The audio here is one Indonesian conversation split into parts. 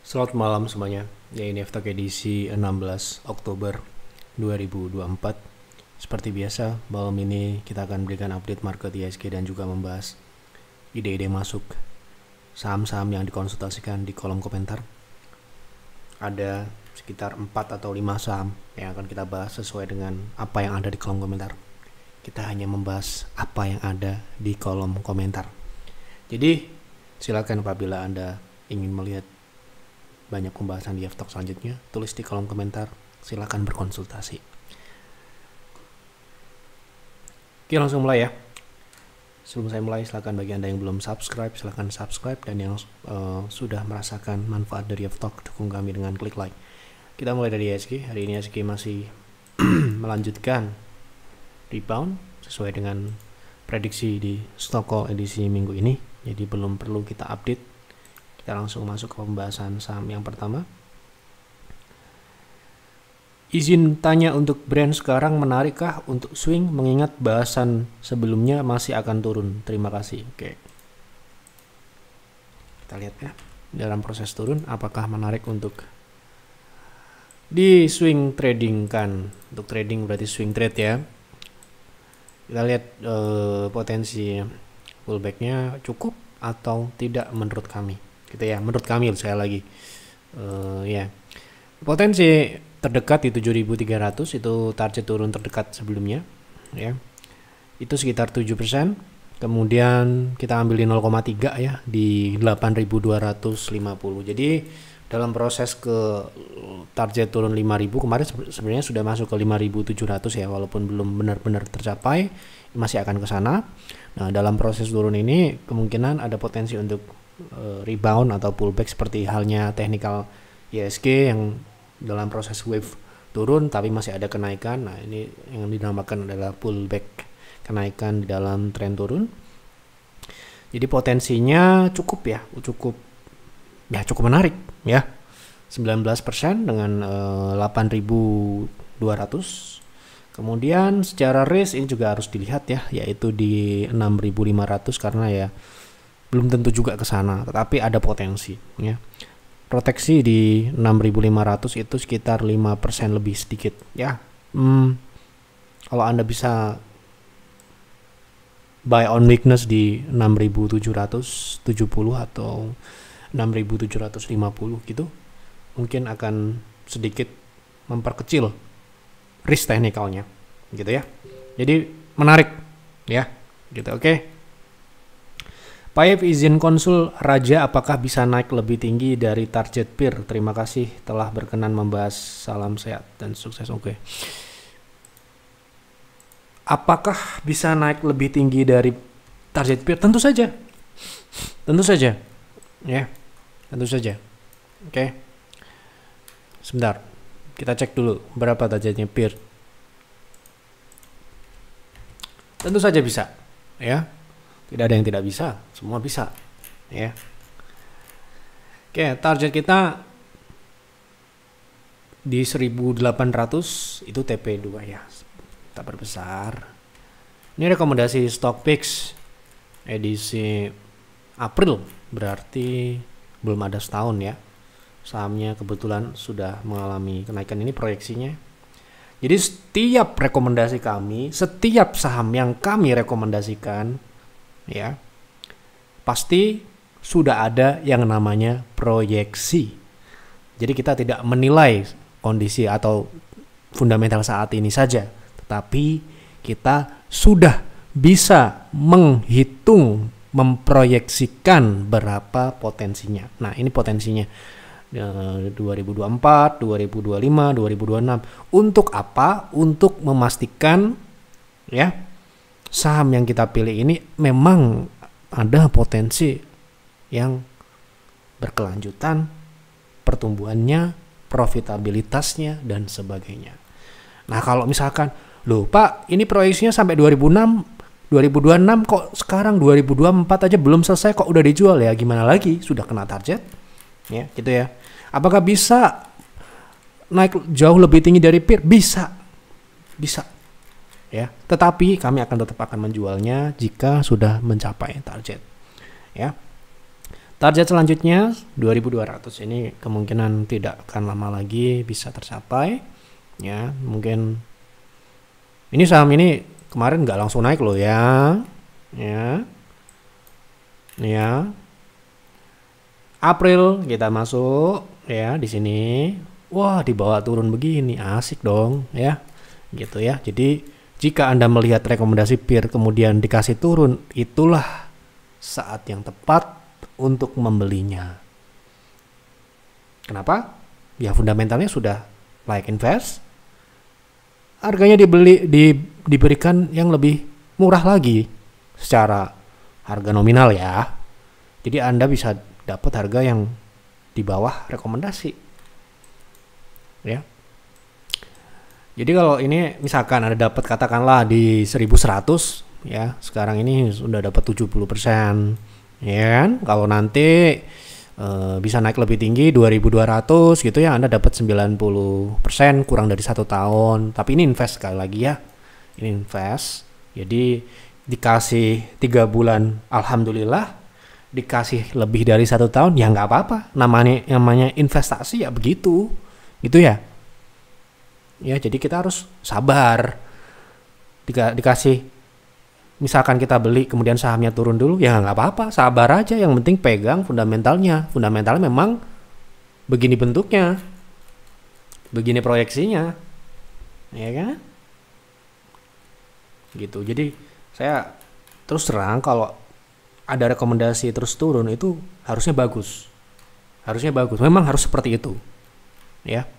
Selamat malam semuanya. Ya, ini FTK edisi 16 Oktober 2024. Seperti biasa, malam ini kita akan berikan update market IHSG dan juga membahas ide-ide masuk saham-saham yang dikonsultasikan di kolom komentar. Ada sekitar 4 atau 5 saham yang akan kita bahas sesuai dengan apa yang ada di kolom komentar. Kita hanya membahas apa yang ada di kolom komentar. Jadi, silakan apabila Anda ingin melihat banyak pembahasan di FTalk selanjutnya, tulis di kolom komentar, silakan berkonsultasi. Oke, langsung mulai ya. Sebelum saya mulai, silakan bagi Anda yang belum subscribe, silakan subscribe, dan yang sudah merasakan manfaat dari FTalk, dukung kami dengan klik like. Kita mulai dari IHSG. Hari ini IHSG masih melanjutkan rebound sesuai dengan prediksi di Stockholm edisi minggu ini. Jadi belum perlu kita update. Kita langsung masuk ke pembahasan saham yang pertama. Izin tanya untuk brand sekarang menarikkah untuk swing mengingat bahasan sebelumnya masih akan turun? Terima kasih. Oke. Kita lihat ya. Dalam proses turun apakah menarik untuk di swing trading kan? Untuk trading berarti swing trade ya. Kita lihat potensi pullbacknya cukup atau tidak menurut kami. Gitu ya, menurut kami sekali lagi ya, potensi terdekat di 7.300 itu target turun terdekat sebelumnya ya, itu sekitar 7%. Kemudian kita ambil di 0,3 ya di 8.250. Jadi dalam proses ke target turun 5.000 kemarin sebenarnya sudah masuk ke 5.700 ya, walaupun belum benar-benar tercapai, masih akan ke sana. Nah, dalam proses turun ini kemungkinan ada potensi untuk rebound atau pullback seperti halnya technical IHSG yang dalam proses wave turun tapi masih ada kenaikan. Nah, ini yang dinamakan adalah pullback, kenaikan di dalam tren turun. Jadi potensinya cukup menarik ya, 19% dengan 8.200. Kemudian secara risk ini juga harus dilihat ya, yaitu di 6.500 karena ya belum tentu juga ke sana, tetapi ada potensi ya. Proteksi di 6.500 itu sekitar 5% lebih sedikit ya. Kalau Anda bisa buy on weakness di 6.770 atau 6.750 gitu, mungkin akan sedikit memperkecil risk teknikalnya gitu ya. Jadi menarik ya gitu. Oke. Payev izin konsul Raja apakah bisa naik lebih tinggi dari target peer? Terima kasih telah berkenan membahas. Salam sehat dan sukses. Oke. Apakah bisa naik lebih tinggi dari target peer? Tentu saja. Tentu saja. Ya. Tentu saja. Oke. Sebentar. Kita cek dulu berapa targetnya peer. Tentu saja bisa. Ya. Tidak ada yang tidak bisa, semua bisa ya. Oke, target kita di 1800 itu TP2 ya. Kita perbesar. Ini rekomendasi StockPicks edisi April, berarti belum ada setahun ya. Sahamnya kebetulan sudah mengalami kenaikan, ini proyeksinya. Jadi setiap rekomendasi kami, setiap saham yang kami rekomendasikan ya, pasti sudah ada yang namanya proyeksi. Jadi kita tidak menilai kondisi atau fundamental saat ini saja, tetapi kita sudah bisa menghitung, memproyeksikan berapa potensinya. Nah, ini potensinya 2024, 2025, 2026. Untuk apa? Untuk memastikan ya, saham yang kita pilih ini memang ada potensi yang berkelanjutan, pertumbuhannya, profitabilitasnya, dan sebagainya. Nah, kalau misalkan, loh Pak, ini proyeksinya sampai 2026 kok sekarang 2024 aja belum selesai kok udah dijual ya, gimana lagi? Sudah kena target, ya gitu ya. Apakah bisa naik jauh lebih tinggi dari peer? Bisa. Ya, tetapi kami akan tetap menjualnya jika sudah mencapai target ya. Target selanjutnya 2200, ini kemungkinan tidak akan lama lagi bisa tercapai ya. Mungkin ini saham ini kemarin nggak langsung naik loh ya. April kita masuk ya di sini. Wah, dibawa turun begini, asik dong ya. Gitu ya. Jadi jika Anda melihat rekomendasi peer kemudian dikasih turun, itulah saat yang tepat untuk membelinya. Kenapa? Ya fundamentalnya sudah layak invest. Harganya diberikan yang lebih murah lagi secara harga nominal ya. Jadi Anda bisa dapat harga yang di bawah rekomendasi. Ya. Jadi kalau ini misalkan Anda dapat katakanlah di 1100 ya, sekarang ini sudah dapat 70%. Ya kan? Kalau nanti bisa naik lebih tinggi 2200 gitu ya, Anda dapat 90% kurang dari 1 tahun. Tapi ini invest sekali lagi ya. Ini invest. Jadi dikasih 3 bulan alhamdulillah, dikasih lebih dari 1 tahun ya nggak apa-apa. Namanya investasi ya begitu. Gitu ya. Ya, jadi kita harus sabar. Dikasih misalkan kita beli kemudian sahamnya turun dulu, ya nggak apa-apa, sabar aja. Yang penting pegang fundamentalnya. Fundamentalnya memang begini bentuknya, begini proyeksinya, ya kan? Gitu. Jadi saya terus terang kalau ada rekomendasi terus turun itu harusnya bagus, memang harus seperti itu, ya.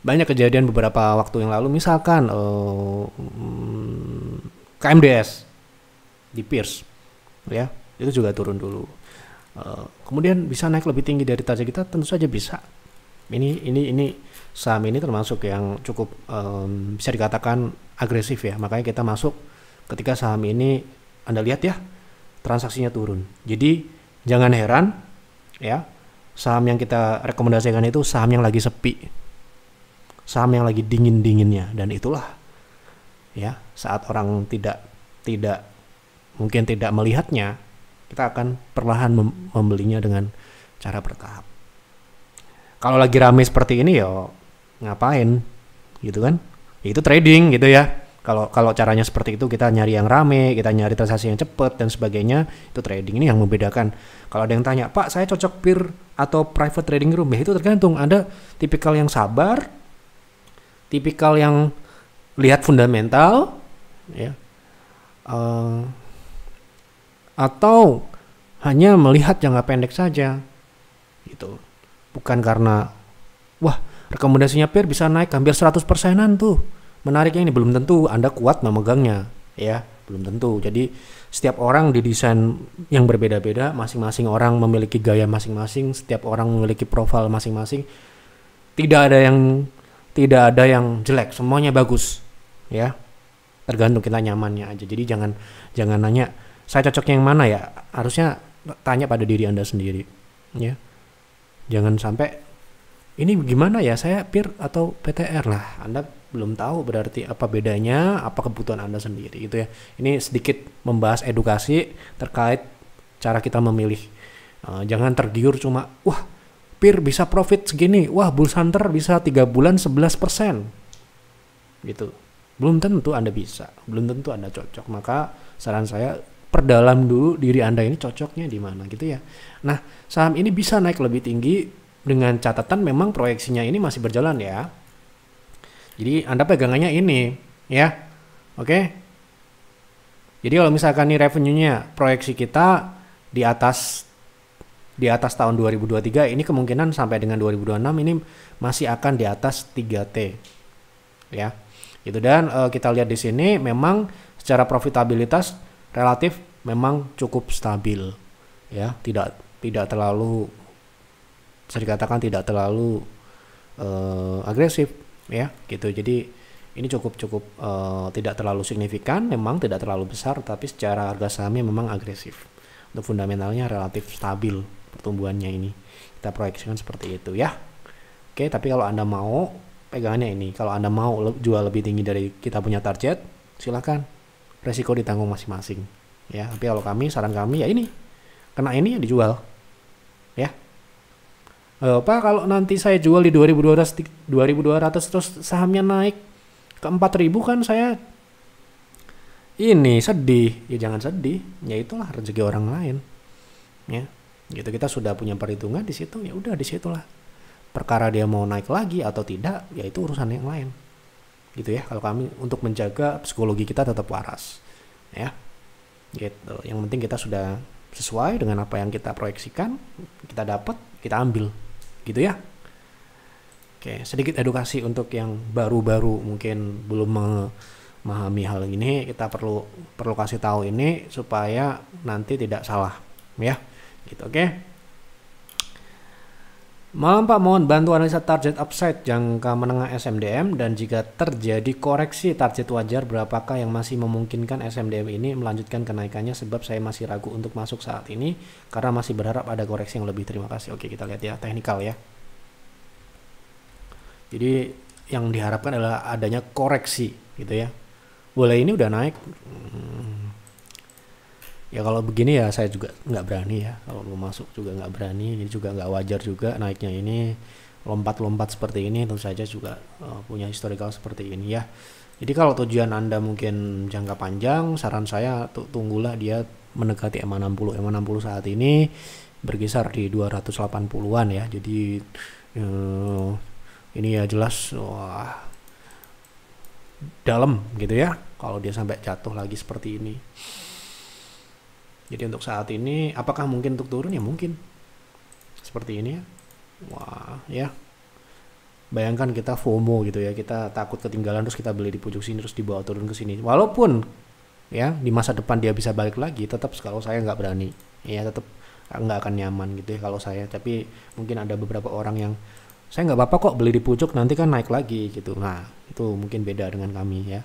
Banyak kejadian beberapa waktu yang lalu, misalkan KMDS di Pierce ya, itu juga turun dulu, kemudian bisa naik lebih tinggi dari target kita, tentu saja bisa. Ini saham ini termasuk yang cukup bisa dikatakan agresif ya, makanya kita masuk ketika saham ini Anda lihat ya transaksinya turun. Jadi jangan heran ya, saham yang kita rekomendasikan itu saham yang lagi sepi, saham yang lagi dingin-dinginnya, dan itulah ya saat orang tidak mungkin tidak melihatnya, kita akan perlahan membelinya dengan cara bertahap. Kalau lagi rame seperti ini ya ngapain gitu kan, itu trading gitu ya. Kalau caranya seperti itu, kita nyari yang rame, kita nyari transaksi yang cepat dan sebagainya, itu trading. Ini yang membedakan. Kalau ada yang tanya, Pak saya cocok peer atau private trading room, ya itu tergantung. Anda tipikal yang sabar, tipikal yang lihat fundamental ya, atau hanya melihat jangka pendek saja gitu. Bukan karena wah rekomendasinya peer bisa naik hampir 100%-an tuh, menariknya ini, belum tentu Anda kuat memegangnya ya, belum tentu. Jadi setiap orang didesain yang berbeda-beda, masing-masing orang memiliki gaya masing-masing, setiap orang memiliki profil masing-masing. Tidak ada yang jelek, semuanya bagus ya, tergantung kita nyamannya aja. Jadi jangan nanya saya cocoknya yang mana ya, harusnya tanya pada diri Anda sendiri ya. Jangan sampai ini gimana ya, saya peer atau PTR lah, Anda belum tahu berarti apa bedanya, apa kebutuhan Anda sendiri gitu ya. Ini sedikit membahas edukasi terkait cara kita memilih. Jangan tergiur cuma wah peer bisa profit segini, wah Bull Hunter bisa 3 bulan 11% gitu. Belum tentu Anda bisa, belum tentu Anda cocok. Maka saran saya, perdalam dulu diri Anda ini cocoknya di mana gitu ya. Nah, saham ini bisa naik lebih tinggi dengan catatan memang proyeksinya ini masih berjalan ya. Jadi Anda pegangannya ini ya. Oke. Jadi kalau misalkan ini revenue-nya proyeksi kita di atas tahun 2023, ini kemungkinan sampai dengan 2026 ini masih akan di atas 3T ya. Gitu. Dan kita lihat di sini memang secara profitabilitas relatif memang cukup stabil ya, tidak terlalu, bisa dikatakan tidak terlalu agresif ya gitu. Jadi ini cukup tidak terlalu signifikan, memang tidak terlalu besar, tapi secara harga sahamnya memang agresif. Untuk fundamentalnya relatif stabil pertumbuhannya, ini kita proyeksikan seperti itu ya. Oke, tapi kalau Anda mau pegangannya ini, kalau Anda mau jual lebih tinggi dari kita punya target, silakan, resiko ditanggung masing-masing ya. Tapi kalau saran kami ya ini, kena ini ya dijual ya. Pak, kalau nanti saya jual di 2200 terus sahamnya naik ke 4000 kan saya ini sedih. Ya jangan sedih, ya itulah rezeki orang lain, ya. Gitu, kita sudah punya perhitungan di situ, ya udah di situlah. Perkara dia mau naik lagi atau tidak, ya itu urusan yang lain. Gitu ya, kalau kami untuk menjaga psikologi kita tetap waras, ya. Gitu. Yang penting kita sudah sesuai dengan apa yang kita proyeksikan, kita dapat, kita ambil. Gitu ya. Oke, sedikit edukasi untuk yang baru-baru mungkin belum memahami hal ini, kita perlu kasih tahu ini supaya nanti tidak salah, ya. Gitu, oke. Malam Pak, mohon bantu analisa target upside jangka menengah SMDM, dan jika terjadi koreksi target wajar, berapakah yang masih memungkinkan SMDM ini melanjutkan kenaikannya, sebab saya masih ragu untuk masuk saat ini karena masih berharap ada koreksi yang lebih. Terima kasih. Oke, kita lihat ya, teknikal ya. Jadi yang diharapkan adalah adanya koreksi gitu ya. Boleh ini udah naik. Ya kalau begini ya saya juga nggak berani ya, kalau mau masuk juga nggak berani, ini juga nggak wajar juga naiknya ini lompat-lompat seperti ini, tentu saja juga punya historical seperti ini ya. Jadi kalau tujuan Anda mungkin jangka panjang, saran saya tunggulah dia mendekati MA60. MA60 saat ini berkisar di 280-an ya, jadi ini ya jelas wah dalam gitu ya kalau dia sampai jatuh lagi seperti ini. Jadi untuk saat ini apakah mungkin untuk turun? Ya mungkin seperti ini ya. Wah ya, bayangkan kita FOMO gitu ya, kita takut ketinggalan terus kita beli di pojok sini terus dibawa turun ke sini. Walaupun ya di masa depan dia bisa balik lagi, tetap kalau saya nggak berani ya, tetap nggak akan nyaman gitu ya kalau saya. Tapi mungkin ada beberapa orang yang saya nggak apa-apa kok beli di pucuk, nanti kan naik lagi gitu. Nah itu mungkin beda dengan kami ya.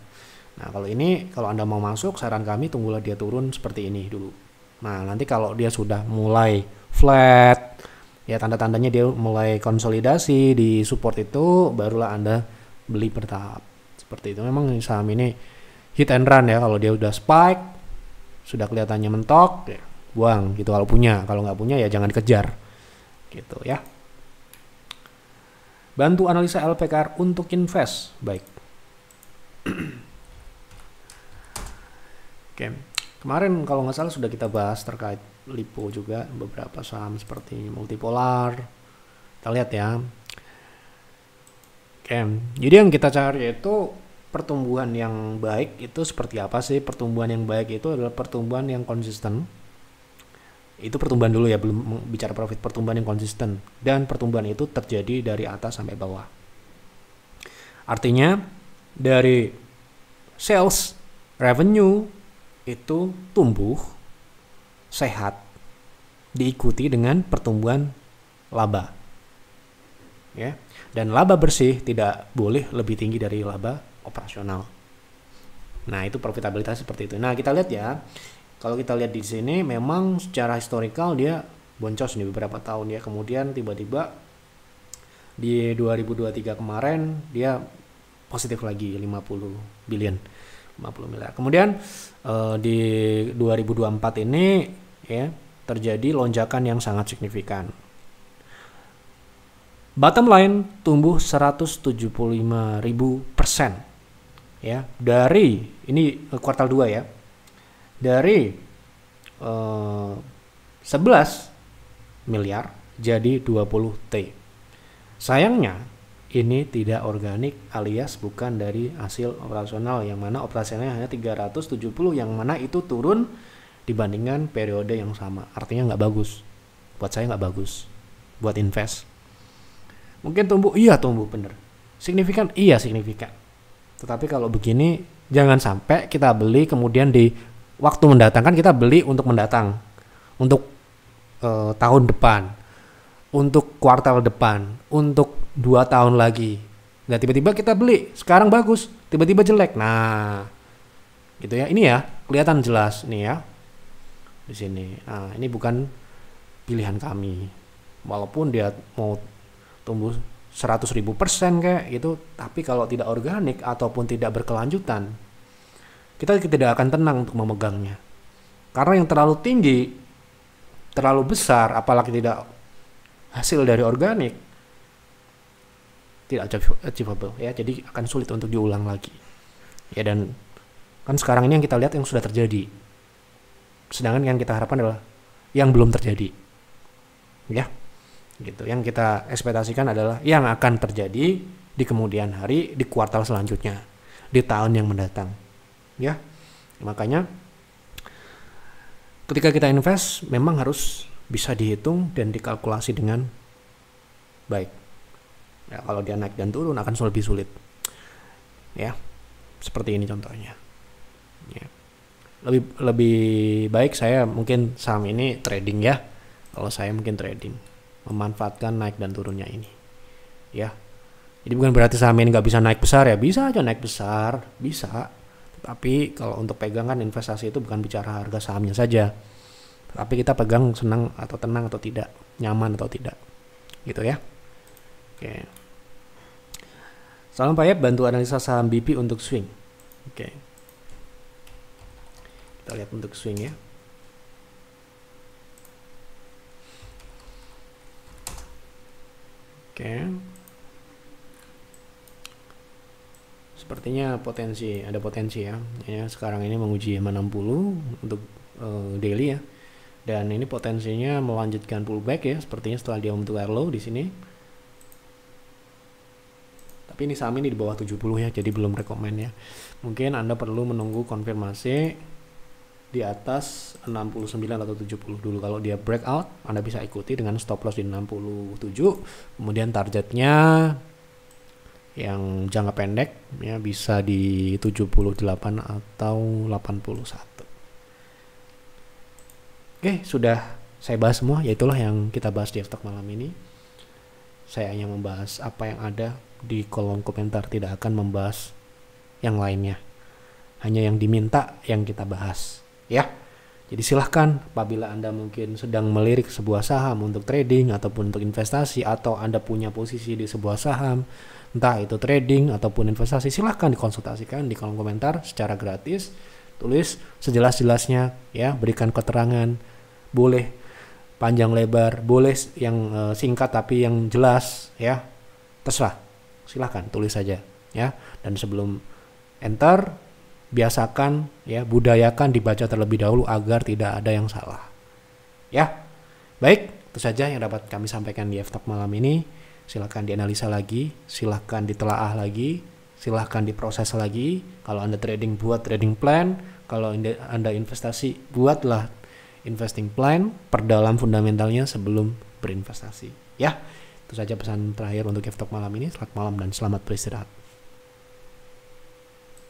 Nah kalau ini, kalau Anda mau masuk, saran kami tunggulah dia turun seperti ini dulu. Nah nanti kalau dia sudah mulai flat ya, tanda-tandanya dia mulai konsolidasi di support itu, barulah Anda beli bertahap seperti itu. Memang saham ini hit and run ya, kalau dia udah spike sudah kelihatannya mentok ya, buang gitu kalau punya. Kalau nggak punya ya jangan dikejar gitu ya. Bantu analisa LPKR untuk invest. Baik. Oke. Kemarin kalau nggak salah sudah kita bahas terkait LIPO juga, beberapa saham seperti multipolar. Kita lihat ya. Oke. Jadi yang kita cari itu pertumbuhan yang baik itu seperti apa sih? Pertumbuhan yang baik itu adalah pertumbuhan yang konsisten. Itu pertumbuhan dulu ya, belum bicara profit. Pertumbuhan yang konsisten, dan pertumbuhan itu terjadi dari atas sampai bawah. Artinya dari sales revenue itu tumbuh sehat diikuti dengan pertumbuhan laba ya, dan laba bersih tidak boleh lebih tinggi dari laba operasional. Nah itu profitabilitas seperti itu. Nah kita lihat ya, kalau kita lihat di sini memang secara historical dia boncos nih beberapa tahun ya, kemudian tiba-tiba di 2023 kemarin dia positif lagi 50 billion, 50 miliar. Kemudian di 2024 ini ya terjadi lonjakan yang sangat signifikan. Bottom line tumbuh 175.000% ya, dari ini kuartal 2 ya. Dari 11 miliar jadi 20 T. Sayangnya ini tidak organik, alias bukan dari hasil operasional, yang mana operasionalnya hanya 370, yang mana itu turun dibandingkan periode yang sama. Artinya nggak bagus. Buat saya nggak bagus buat invest. Mungkin tumbuh, iya tumbuh bener. Signifikan, iya signifikan. Tetapi kalau begini jangan sampai kita beli kemudian di waktu mendatang, kan kita beli untuk mendatang, untuk tahun depan, untuk kuartal depan, untuk 2 tahun lagi. Nah tiba-tiba kita beli sekarang bagus, tiba-tiba jelek. Nah gitu ya, ini ya kelihatan jelas nih ya di sini. Nah ini bukan pilihan kami, walaupun dia mau tumbuh 100.000% kayak gitu, tapi kalau tidak organik ataupun tidak berkelanjutan, kita tidak akan tenang untuk memegangnya. Karena yang terlalu tinggi, terlalu besar, apalagi tidak hasil dari organik tidak achievable ya, jadi akan sulit untuk diulang lagi ya. Dan kan sekarang ini yang kita lihat yang sudah terjadi, sedangkan yang kita harapkan adalah yang belum terjadi ya gitu. Yang kita ekspektasikan adalah yang akan terjadi di kemudian hari, di kuartal selanjutnya, di tahun yang mendatang ya. Makanya ketika kita invest memang harus bisa dihitung dan dikalkulasi dengan baik ya. Kalau dia naik dan turun akan lebih sulit ya, seperti ini contohnya ya. Lebih baik saya mungkin saham ini trading ya. Kalau saya mungkin trading, memanfaatkan naik dan turunnya ini ya. Jadi bukan berarti saham ini nggak bisa naik besar ya, bisa aja naik besar, bisa. Tapi kalau untuk pegangan investasi itu bukan bicara harga sahamnya saja, tapi kita pegang senang atau tenang atau tidak, nyaman atau tidak gitu ya. Oke. Salam Pak Yap, bantu analisa saham BP untuk swing. Oke. Kita lihat untuk swing ya. Oke. Sepertinya ada potensi ya. Sekarang ini menguji 60 untuk daily ya. Dan ini potensinya melanjutkan pullback ya, sepertinya setelah dia membentuk low di sini. Tapi ini saham ini di bawah 70 ya, jadi belum rekomend ya. Mungkin Anda perlu menunggu konfirmasi di atas 69 atau 70 dulu. Kalau dia breakout, Anda bisa ikuti dengan stop loss di 67. Kemudian targetnya yang jangka pendek ya bisa di 78 atau 81. Oke, sudah saya bahas semua, yaitulah yang kita bahas di F-Talk malam ini. Saya hanya membahas apa yang ada di kolom komentar, tidak akan membahas yang lainnya. Hanya yang diminta yang kita bahas, ya. Jadi silahkan apabila Anda mungkin sedang melirik sebuah saham untuk trading ataupun untuk investasi, atau Anda punya posisi di sebuah saham, entah itu trading ataupun investasi, silahkan dikonsultasikan di kolom komentar secara gratis. Tulis sejelas-jelasnya ya, berikan keterangan, boleh panjang lebar, boleh yang singkat tapi yang jelas ya, terserah, silahkan tulis saja ya. Dan sebelum enter, biasakan ya, budayakan dibaca terlebih dahulu agar tidak ada yang salah ya. Baik, itu saja yang dapat kami sampaikan di F-Talk malam ini. Silahkan dianalisa lagi, silahkan ditelaah lagi, silahkan diproses lagi. Kalau Anda trading, buat trading plan. Kalau Anda investasi, buatlah investing plan, perdalam fundamentalnya sebelum berinvestasi ya. Itu saja pesan terakhir untuk F-Talk malam ini. Selamat malam dan selamat beristirahat.